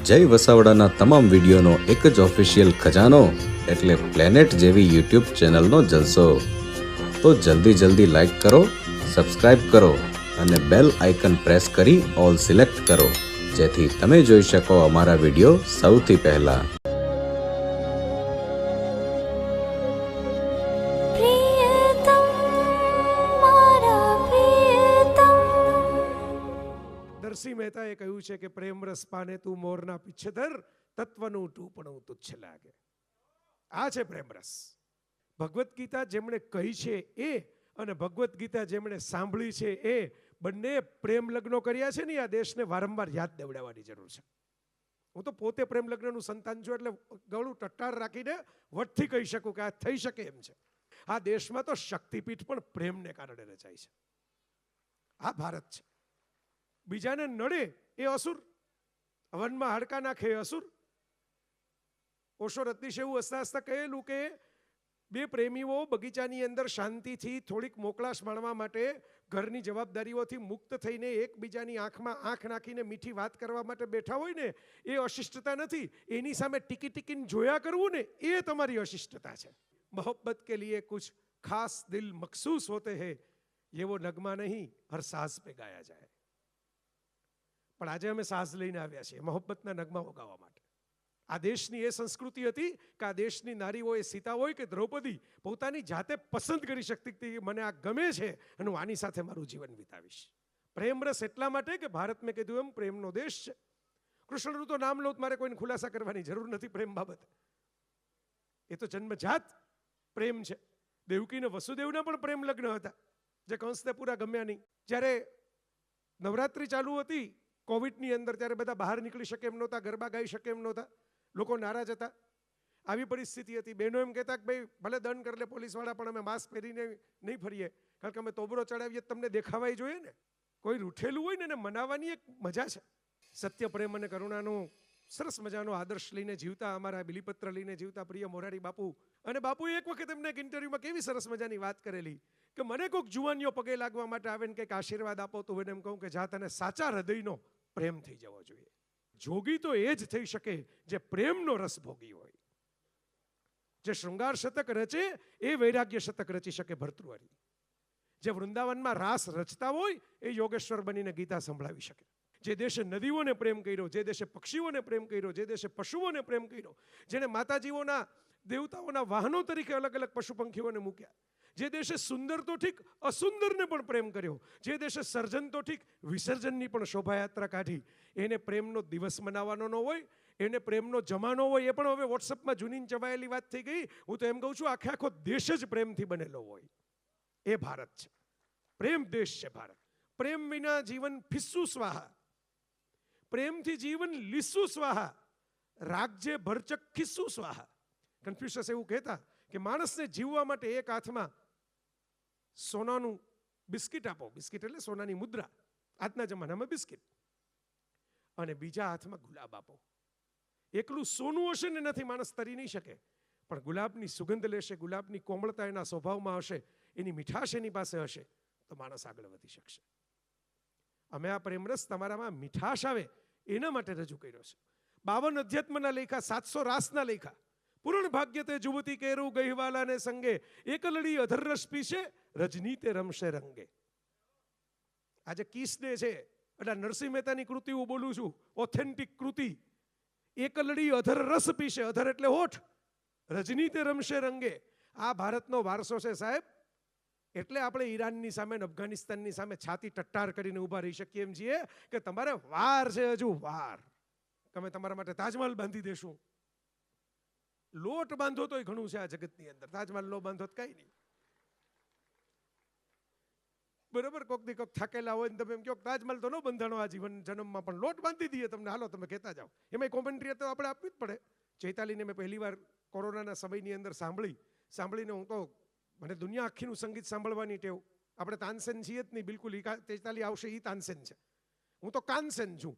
જય વસાવડાના તમામ વિડીયોનો એક જ ઓફિશિયલ ખજાનો એટલે પ્લેનેટ જેવી યુટ્યુબ ચેનલનો જલસો. તો જલ્દી લાઈક કરો, સબસ્ક્રાઇબ કરો અને બેલ આઇકન પ્રેસ કરી ઓલ સિલેક્ટ કરો, જેથી તમે જોઈ શકો અમારા વિડીયો સૌથી પહેલા. નરસિંહ મહેતાએ કહ્યું છે કે પ્રેમ રસ પાને તું મોરના પીછેધર, તત્વનું ટૂપણું તુચ્છ લાગે. આ છે પ્રેમ રસ. ભગવદ્ ગીતા જેમણે કહી છે એ અને ભગવદ્ ગીતા જેમણે સાંભળી છે એ બંને પ્રેમ લગ્નો કર્યા છે ને આ દેશને વારંવાર યાદ દેવડાવવાની જરૂર છે. હું તો પોતે પ્રેમ લગ્નનું સંતાન છું એટલે ગળું ટટ્ટાર રાખીને વટથી કહી શકું કે આ થઈ શકે એમ છે. આ દેશમાં તો શક્તિપીઠ પણ પ્રેમને કારણે રચાય છે. આ ભારત છે. બીજાને નડે એ અસુર, વનમાં હાડકા નાખે એ અસુર. ઓશો રત્નીશે એવું હસતા હસતા કહેલું કે બે પ્રેમીઓ બગીચાની અંદર શાંતિથી થોડીક મોકળાશ માણવા માટે ઘરની જવાબદારીઓથી મુક્ત થઈને એકબીજાની આંખમાં આંખ નાખીને મીઠી વાત કરવા માટે બેઠા હોય ને એ અશિષ્ટતા નથી. એની સામે ટીકીને જોયા કરવું ને એ તમારી અશિષ્ટતા છે. મોહબ્બત કે લીએ કુછ ખાસ દિલ મખસૂસ હોતે હૈ, ये वो નગમા નહીં હર સાઝ पे ગાયા જાય. પણ આજે અમે સાઝ લઈને આવ્યા છીએ મોહબ્બતના નગમાઓ ગાવા માટે. આ દેશની એ સંસ્કૃતિ હતી કે આ દેશની નારીઓ, એ સીતા હોય કે દ્રૌપદી, પોતાની જાતે પસંદ કરી શકતી હતી કે મને આ ગમે છે અને હું આની સાથે મારું જીવન વિતાવીશ. પ્રેમ રસ એટલા માટે કે ભારત મેં કીધું એમ પ્રેમનો દેશ છે. કૃષ્ણનું તો નામ લો, મારે કોઈને ખુલાસા કરવાની જરૂર નથી પ્રેમ બાબતે. એ તો જન્મજાત પ્રેમ છે. દેવકીને વસુદેવના પણ પ્રેમ લગ્ન હતા જે કંસને પૂરા ગમ્યા નહીં. જ્યારે નવરાત્રિ ચાલુ હતી કોવિડની અંદર, ત્યારે બધા બહાર નીકળી શકે એમ નહોતા, ગરબા ગાઈ શકે એમ નહોતા, લોકો નારાજ હતા. આવી પરિસ્થિતિ હતી. બહેનો એમ કહેતા કે ભાઈ ભલે દંડ કરી લે પોલીસવાળા, પણ અમે માસ્ક પહેરીને નહીં ફરીએ, કારણ કે અમે તોબરો ચડાવીએ તમને દેખાવાય જોઈએ ને. કોઈ રૂઠેલું હોય ને એને મનાવવાની એક મજા છે. સત્ય, પ્રેમ અને કરુણાનો સરસ મજાનો આદર્શ લઈને જીવતા, અમારા બિલીપત્ર લઈને જીવતા પ્રિય મોરારી બાપુ. અને બાપુએ એક વખત એમને એક ઇન્ટરવ્યુમાં કેવી સરસ મજાની વાત કરેલી કે મને કોઈક જુવાનીઓ પગે લાગવા માટે આવે ને કંઈક આશીર્વાદ આપો તો એને એમ કહું કે જા તને સાચા હૃદયનો પ્રેમ થઈ જવો જોઈએ. જોગી તો એ જ થઈ શકે જે પ્રેમનો રસ ભોગી હોય. જે શૃંગાર શતક રચે એ વૈરાગ્ય શતક રચી શકે ભર્તૃહરિ. જે વૃંદાવનમાં રાસ રચતા હોય એ યોગેશ્વર બનીને ગીતા સંભળાવી શકે. જે દેશે નદીઓને પ્રેમ કર્યો, જે દેશે પક્ષીઓને પ્રેમ કર્યો, જે દેશે પશુઓને પ્રેમ કર્યો, જેને માતાજીઓના દેવતાઓના વાહનો તરીકે અલગ અલગ પશુ પંખીઓને મૂક્યા, જે દેશે સુંદર તો ઠીક અસુંદરને પણ પ્રેમ કર્યો, જે દેશે સર્જન તો ઠીક વિસર્જનની પણ શોભાયાત્રા કાઢી, એને પ્રેમનો દિવસ મનાવવાનો ન હોય, એને પ્રેમનો જમાનો હોય. એ પણ હવે વોટ્સઅપમાં જૂની ચવાયેલી વાત થઈ ગઈ. હું તો એમ કહું છું આખો દેશ જ પ્રેમથી બનેલો હોય. એ ભારત છે. પ્રેમ દેશ છે ભારત. પ્રેમ વિના જીવન ફિસ્સુ સ્વાહા, પ્રેમથી જીવન લીસુ સ્વાહા, રાખજે ભરચક ખિસ્સુ સ્વાહા. કન્ફ્યુશસ એવું કહેતા કે માણસને જીવવા માટે એક હાથમાં સોનાનું બિસ્કિટ આપો, બિસ્કિટ એટલે સોનાની મુદ્રા, આજના જમાનામાં બિસ્કિટ, અને બીજા હાથમાં ગુલાબ આપો. એકલું સોનું હશે ને નથી માણસ તરી નહીં શકે, પણ ગુલાબની સુગંધ લેશે, ગુલાબની કોમળતા એના સ્વભાવમાં હશે, એની મીઠાશ એની પાસે હશે તો માણસ આગળ વધી શકશે. અમે આ પ્રેમરસ તમારામાં મીઠાશ આવે એના માટે રજૂ કર્યો છે. 52 અધ્યાત્મના લેખા, 700 રાસના લેખા. પૂર્ણ ભાગ્ય તે જુવતી કેરું ગહીવાલાને સંગે, એકલડી અધર રસ પીશે રજની તે રમશે રંગે. આજે કિસ ડે છે એટલે નરસિંહ મહેતાની કૃતિ હું બોલું છું, ઓથેન્ટિક કૃતિ. એકલડી અધર રસ પીશે, અધર એટલે હોઠ, રજની તે રમશે રંગે. આ ભારતનો વારસો છે સાહેબ. એટલે આપણે ઈરાનની સામે, અફઘાનિસ્તાનની સામે છાતી ટટ્ટાર કરીને ઊભા રહી શકીએ એમ છીએ કે તમારે વાર છે, હજુ વાર. તમે તમારા માટે તાજમહલ બાંધી દેશું. લોટ બાંધો તોય ઘણું છે આ જગતની અંદર, તાજમહલ નો બાંધો કઈ નહીં. બરોબર, કોક દી કોક થાકેલા હોય ને તમે એમ કહો તાજમહલ તો ન બંધાણો આ જીવન જન્મમાં, પણ લોટ બાંધી દઈએ તમને, હાલો તમે કહેતા જાઓ. એમાં કોમેન્ટ્રી તો આપણે આપવી જ પડે. ચૈતાલીને મેં પહેલી વાર કોરોનાના સમયની અંદર સાંભળીને હું તો, મને દુનિયા આખીનું સંગીત સાંભળવાની ટેવ. આપણે તાનસેન છીએ જ નહીં બિલકુલ. ચૈતાલી આવશે એ તાનસેન છે, હું તો કાનસેન છું.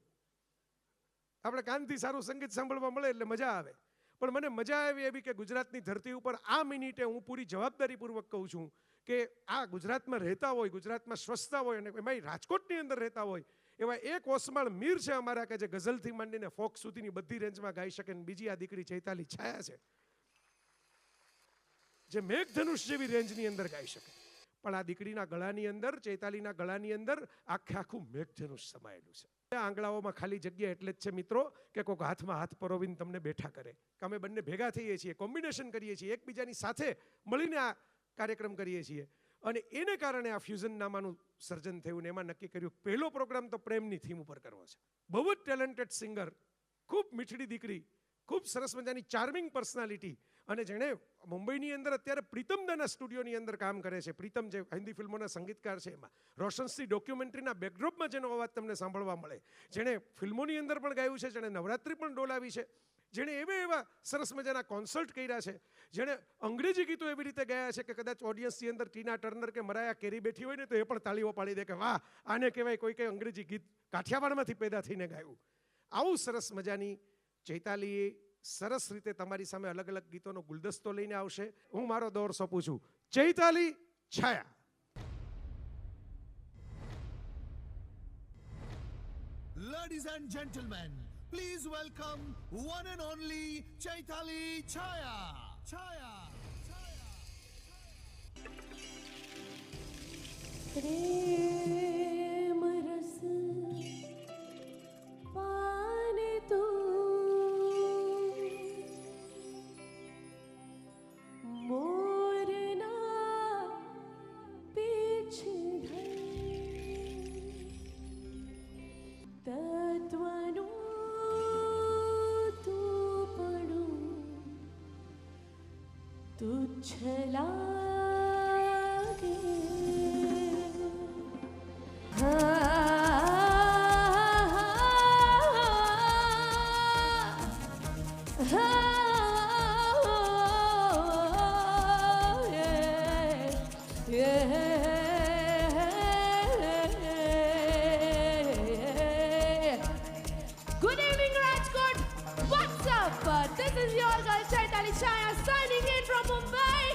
આપણે કાનથી સારું સંગીત સાંભળવા મળે એટલે મજા આવે. પણ મને મજા આવી એવી કે ગુજરાતની ધરતી ઉપર આ મિનિટે હું પૂરી જવાબદારીપૂર્વક કહું છું કે આ ગુજરાતમાં રહેતા હોય, ગુજરાતમાં સ્વસ્થતા હોય અને એમાંય રાજકોટની અંદર રહેતા હોય એવા એક ઓસમાણ મીર છે અમારા કે જે ગઝલથી માંડીને ફોક સુધીની બધી રેન્જમાં ગાઈ શકે. બીજી આ દીકરી ચૈતાલી છાયા છે જે મેઘધનુષ જેવી રેન્જની અંદર ગાઈ શકે. પણ આ દીકરીના ગળાની અંદર, ચૈતાલીના ગળાની અંદર આખું મેઘધનુષ સમાયેલું છે. આંગળાઓમાં ખાલી જગ્યા એટલે જ છે મિત્રો કે કોઈક હાથમાં હાથ પરોવીને તમને બેઠા કરે કે અમે બંને ભેગા થઈએ છીએ, કોમ્બિનેશન કરીએ છીએ, એકબીજાની સાથે મળીને આ કાર્યક્રમ કરીએ છીએ. અને એને કારણે આ ફ્યુઝન નામાનું સર્જન થયું ને એમાં નક્કી કર્યું પહેલો પ્રોગ્રામ તો પ્રેમની થીમ ઉપર કરવો છે. બહુ જ ટેલેન્ટેડ સિંગર, ખૂબ મીઠડી દીકરી, ખૂબ સરસ મજાની ચાર્મિંગ પર્સનાલિટી, અને જેણે મુંબઈની અંદર અત્યારે પ્રીતમદાના સ્ટુડિયોની અંદર કામ કરે છે. પ્રીતમ જે હિન્દી ફિલ્મોના સંગીતકાર છે, એમાં રોશનસિંહ ડોક્યુમેન્ટરીના બેકડ્રોપમાં જેનો અવાજ તમને સાંભળવા મળે, જેણે ફિલ્મોની અંદર પણ ગાયું છે, જેણે નવરાત્રિ પણ ડોલાવી છે, જેણે એવા સરસ મજાના કોન્સર્ટ કર્યા છે, જેણે અંગ્રેજી ગીતો એવી રીતે ગાયા છે કે કદાચ ઓડિયન્સની અંદર ટીના ટર્નર કે મરાયા કેરી બેઠી હોય ને તો એ પણ તાળીઓ પાડી દે કે વાહ, આને કહેવાય કોઈ કે અંગ્રેજી ગીત કાઠિયાવાડમાંથી પેદા થઈને ગાયું. આવું સરસ મજાની ચૈતાલી સરસ રીતે તમારી સામે અલગ અલગ ગીતોનો ગુલદસ્તો લઈને આવશે. હું મારો દોર સોંપું છું ચૈતાલી છાયા. Ladies and gentlemen, please welcome one and only Chaitali Chaya. Chaya. प्रेम रस पाने तू मोरना पीछे तत्वनु तू पड़ू तुच्छ लागे. Good evening, Rajkot. What's up? This is your girl Chaitali Chaya signing in from Mumbai.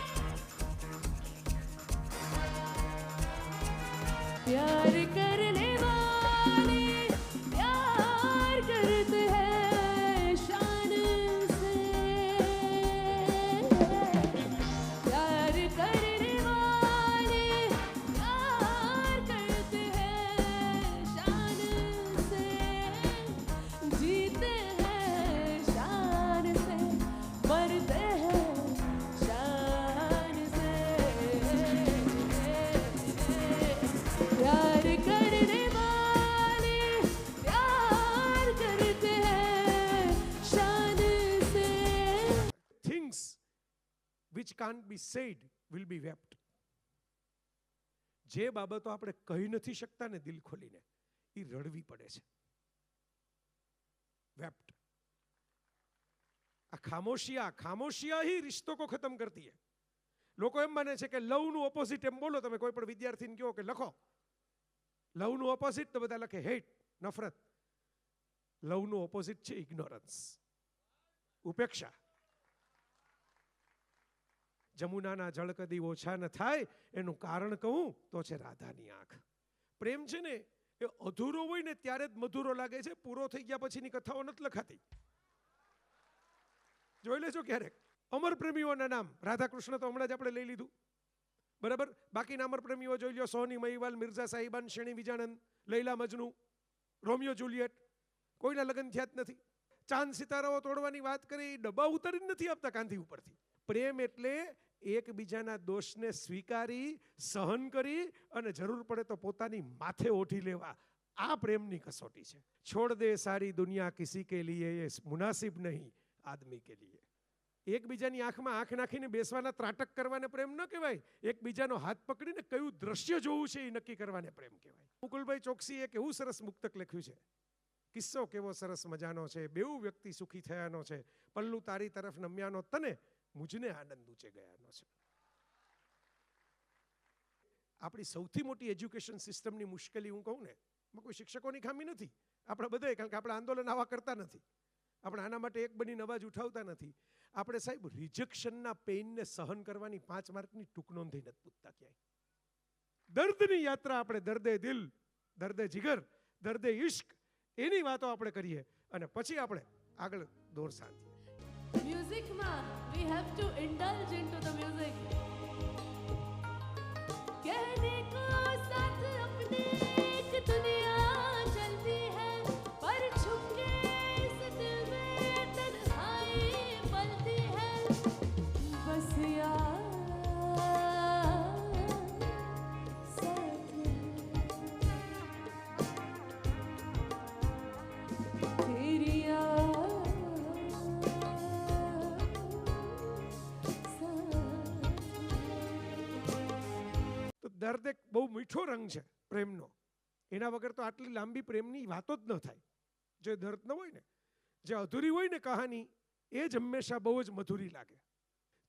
प्यार करने वाले प्यार करते हैं शान से. प्यार करने वाले प्यार करते हैं शान से. जीते हैं शान से, मरते हैं शान से. प्यार करने वाले प्यार करते हैं शान से. Things which can't be said will be wept. જે બાબતો આપણે કહી નથી શકતા ને દિલ ખોલીને, એ રડવી પડે છે. વેપ્ટ. આ ખામોશિયા ही रिश्तों को खत्म करती है. લોકો એમ માને છે કે લવનું ઓપોઝિટ એમ બોલો તમે કોઈ પણ વિદ્યાર્થીને કહો કે લખો લવનું ઓપોઝિટ, તો બધા લખે હેટ, નફરત. લવનું ઓપોઝિટ છે ઇગ્નોરન્સ, ઉપેક્ષા. જમુનાના જળ કદી ઓછા ન થાય એનું કારણ કહું તો છે રાધાની આંખ. પ્રેમ છે ને એ અધૂરો હોય ને ત્યારે જ મધુરો લાગે છે, પૂરો થઈ ગયા પછીની કથાઓ નથી લખાતી. જોઈ લેજો ક્યારેક. અમર પ્રેમીઓના નામ રાધાકૃષ્ણ તો હમણાં જ આપણે લઈ લીધું, બરાબર. બાકીના અમર પ્રેમીઓ જોઈ લો, સોની મહીવાલ, મિર્ઝા સાહિબાન, શેણી વિજાનંદ, લૈલા મજનુ, રોમિયો જુલિયટ, કોઈના લગ્ન થયા જ નથી. ચાંદ સિતારાઓ તોડવાની વાત કરી, ડબ્બા ઉતારી નથી આપતા કાંધી ઉપરથી. પ્રેમ એટલે એકબીજાના દોષને સ્વીકારી, સહન કરી અને જરૂર પડે તો પોતાની માથે ઓઢી લેવા. આ પ્રેમની કસોટી છે. છોડ દે સારી દુનિયા કિસી કે લીએ ये मुनासिब नहीं आदमी के लिए. એકબીજાની આંખમાં આંખ નાખીને બેસવાના ત્રાટક કરવાને પ્રેમ ન કહેવાય. એકબીજાનો હાથ પકડીને કયું દ્રશ્ય જોવું છે એ નક્કી કરવાને પ્રેમ કહેવાય. મુકુલભાઈ ચોકસીએ કેવું સરસ મુક્તક લખ્યું છે. કિસ્સો કેવો સરસ મજાનો છે, બેઉ વ્યક્તિ સુખી થયાનો છે, પલ્લુ તારી તરફ નમ્યાનો તને, મુજને આનંદ ઊંચે ગયાનો છે. આપણી સૌથી મોટી એજ્યુકેશન સિસ્ટમની મુશ્કેલી હું કહું ને, કોઈ શિક્ષકોની ખામી નથી, આપણા બધાએ, કારણ કે આપણે આંદોલન આવા કરતા નથી, આપણે આના માટે એક બની અવાજ ઉઠાવતા નથી. આપણે સાહેબ રિજેક્શનના પેઇનને સહન કરવાની 5 માર્કની ટૂંક નોંધ નથી પૂછતા ક્યાંય. દર્દની યાત્રા આપણે દર્દે દિલ, દર્દે જીગર, દર્દે ઇશ્ક, એની વાતો આપણે કરીએ અને પછી આપણે આગળ દોર સાંધીએ. Music ma, we have to indulge into the music. कहने को साथ अपने एक दुनिया चलती है, पर छुपके इस दिल में तन्हाई पलती है. बस यार साथ तेरी તો દર્દ એક બહુ મીઠો રંગ છે પ્રેમનો. એના વગર તો આટલી લાંબી પ્રેમની વાતો જ ન થાય. જે દર્દ ન હોય ને, જે અધૂરી હોય ને કહાની, એ જ હંમેશા બહુ જ મધુરી લાગે.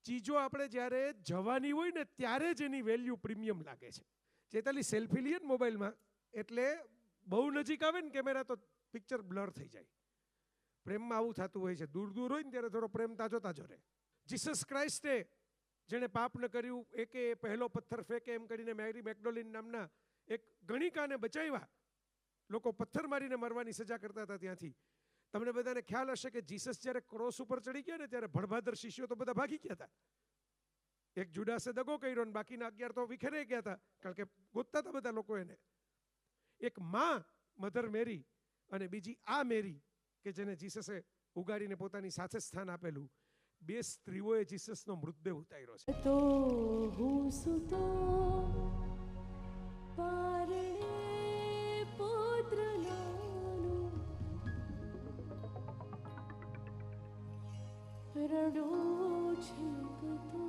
ચીજો આપણે જ્યારે જવાની હોય ને ત્યારે જ એની વેલ્યુ પ્રીમિયમ લાગે છે. ચેતાલી સેલ્ફી લઈએ ને મોબાઈલમાં, એટલે બહુ નજીક આવે ને કેમેરા તો પિક્ચર બ્લર થઈ જાય. પ્રેમમાં આવું થતું હોય છે. દૂર દૂર હોય ને ત્યારે થોડો પ્રેમ તાજો તાજો રહે. જીસસ ક્રાઇસ્ટે જેણે પાપ ન કર્યું એકે પહેલો પથ્થર ફેંકે એમ કરીને મેરી મેકડોલિન નામના એક ગણિકાને બચાવ્યા. લોકો પથ્થર મારીને મરવાની સજા કરતા હતા ત્યાંથી. તમને બધાને ખ્યાલ હશે કે જીસસ જ્યારે ક્રોસ ઉપર ચડી ગયા ને ત્યારે ભડભાદર શિષ્યો તો બધા ભાગી ગયા હતા. એક જુડાસે દગો કર્યો ને બાકીના 11 તો વિખેરાઈ ગયા હતા, કારણ કે ગોતતા હતા બધા લોકો એને. એક માં મધર મેરી અને બીજી આ મેરી કે જેને જીસસે ઉગાડીને પોતાની સાથે સ્થાન આપેલું, બે સ્ત્રીઓએ જીસસનો મૃતદેહ ઉતાર્યો છે. તો હું સુતો પારણે પુત્ર નાનો, રડો છેકતો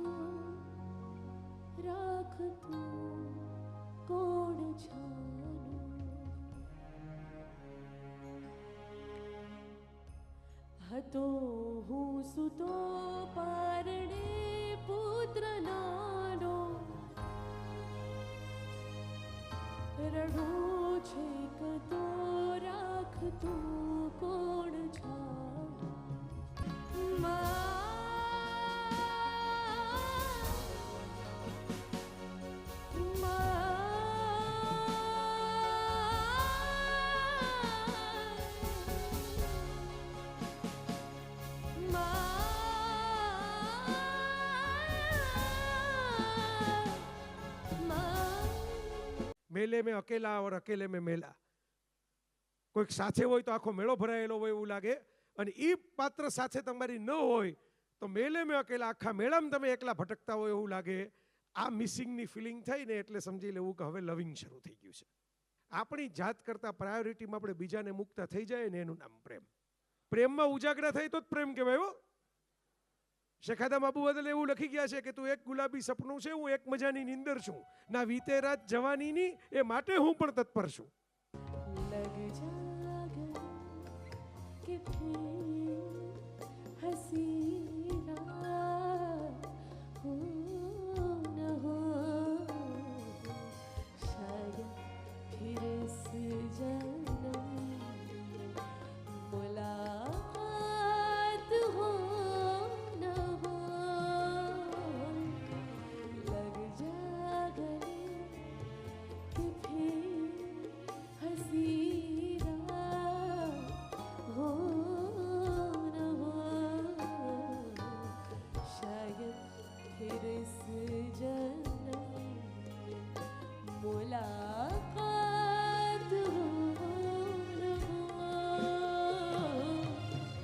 રાખતો કોણ છાનો. હતો હું સુતો પારણે પુત્ર નાનો, રડો છેકતો રાખતો કોણ છાનો. મેલે મેં અકેલા ઓર અકેલે મેં મેલા. કોઈક સાથે હોય તો આખો મેળો ભરાયેલો હોય એવું લાગે, અને એ પાત્ર સાથે તમારી ન હોય તો મેલે મેં અકેલા, આખા મેળામાં તમે એકલા ભટકતા હોય એવું લાગે. આ મિસિંગની ફિલિંગ થઈ ને એટલે સમજી લેવું કે હવે લવિંગ શરૂ થઈ ગયું છે. આપણી જાત કરતાં પ્રાયોરિટીમાં આપણે બીજાને મુકતા થઈ જાય ને એનું નામ પ્રેમ. પ્રેમમાં ઉજાગરા થાય તો જ પ્રેમ કહેવાય. હો, શેખાદા બાબુ બદલે એવું લખી ગયા છે કે તું એક ગુલાબી સપનું છે, હું એક મજાની નીંદર છું, ના વીતે રાત જવાનીની એ માટે હું પણ તત્પર છું. लग जागर कि फिर हंसी रात हो न हो, शायद फिर इस जन्म मुलाकात हो न हो. लग जागर कि फिर हंसी रात हो न हो, शायद फिर इस जन्म मुलाकात हो न हो.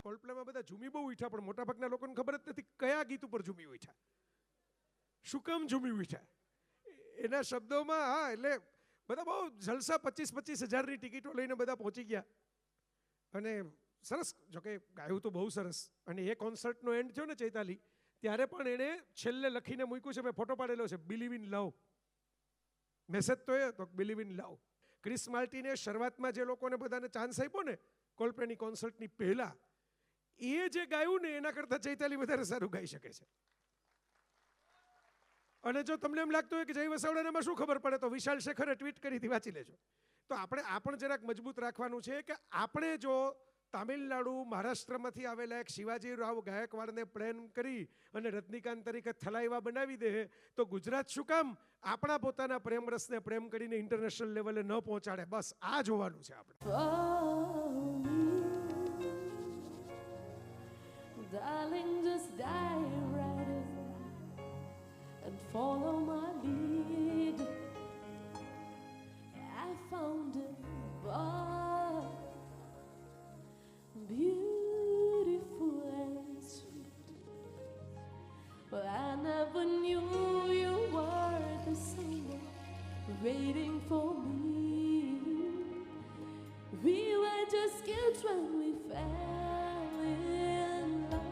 કોલ્ડપ્લેમાં બધા ઝૂમી બહુ ઉઠ્યા, પણ મોટાભાગના લોકોને ખબર જ નથી કયા ગીત ઉપર ઝૂમી ઉઠ્યા, શું કામ ઝૂમી ઉઠ્યા. એના શબ્દોમાં હા, એટલે બધા બહુ જલસા 25-25 હજારની ટિકિટો લઈને બધા પહોંચી ગયા. અને સરસ, જોકે ગાયું તો બહુ સરસ. અને એ કોન્સર્ટનો એન્ડ થયો ને ચૈતાલી, ત્યારે પણ એણે છેલ્લે લખીને મૂક્યું છે, મેં ફોટો પાડેલો છે, બિલીવ ઇન લવ. મેસેજ તો એ હતો, બિલીવ ઇન લવ. ક્રિસ માર્ટિને શરૂઆતમાં જે લોકોને બધાને ચાન્સ આપ્યો ને કોલ્ડપ્લેની કોન્સર્ટની પહેલા, એ જે ગાયું ને એના કરતાં ચૈતાલી વધારે સારું ગાઈ શકે છે. અને જો તમને એમ લાગતું હોય કે જય વસાવડાનામાં શું ખબર પડે, તો વિશાલ શેખરે ટ્વીટ કરી હતી, વાંચી લેજો. તો આપણે આ પણ જરાક મજબૂત રાખવાનું છે કે આપણે જો તામિલનાડુ મહારાષ્ટ્રમાંથી આવેલા એક શિવાજીરાવ ગાયકવાડને પ્રેમ કરી અને રજનીકાંત તરીકે થલાઈવા બનાવી દે તો ગુજરાત શું કામ આપણા પોતાના પ્રેમ રસને પ્રેમ કરીને ઇન્ટરનેશનલ લેવલે ન પહોંચાડે? બસ આ જોવાનું છે આપણે. Darling, just dive right in and follow my lead. I found a bar, beautiful and sweet. But I never knew you were the someone waiting for me. We were just kids when we fell in love,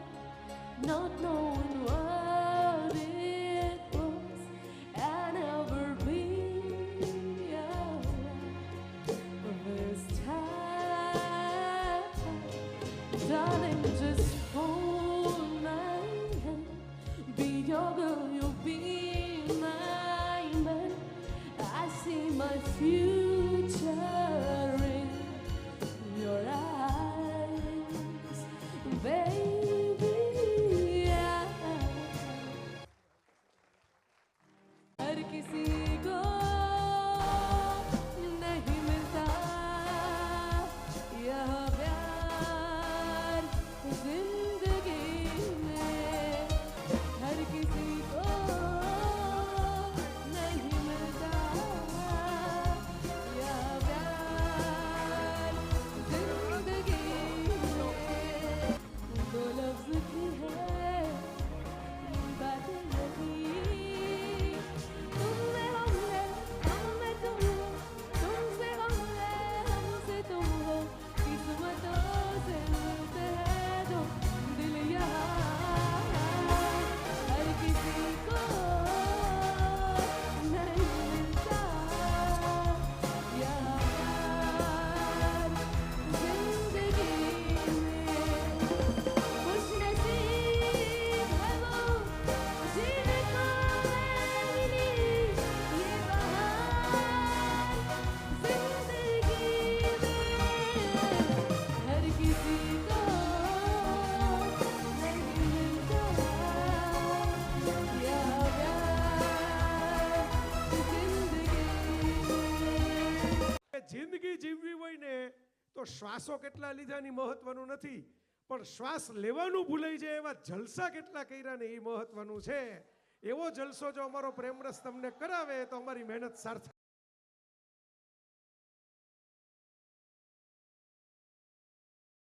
not knowing what it was. I never realized this time, darling, just hold my hand. Be your girl, you be my man. I see my future in your eyes, baby. हर किसी को नहीं मिलता यह प्यार जिंदगी में, हर किसी को नहीं मिलता यह प्यार जिंदगी में. दो लफ्ज की है बातें यही, तुम में हम है, हम में तुम हो, तुमसे हम है, हमसे तुम हो. किस्मतों से मिलते हैं दो दिल यहाँ, हर किसी को नहीं मिलता यह प्यार जिंदगी में. खुश नसीब है वो जीने को मैं मिली ये बहार जिंदगी में, हर किसी को नहीं मिलता यह प्यार जिंदगी में. જિંદગી જીવવી હોય ને તો શ્વાસો કેટલા લીધાની મહત્વનું નથી, પણ શ્વાસ લેવાનું ભૂલાઈ જાય એવા જલસા કેટલા કર્યા ને એ મહત્વનું છે. એવો જલસો જો અમારો પ્રેમરસ તમને કરાવે તો અમારી મહેનત સાર્થક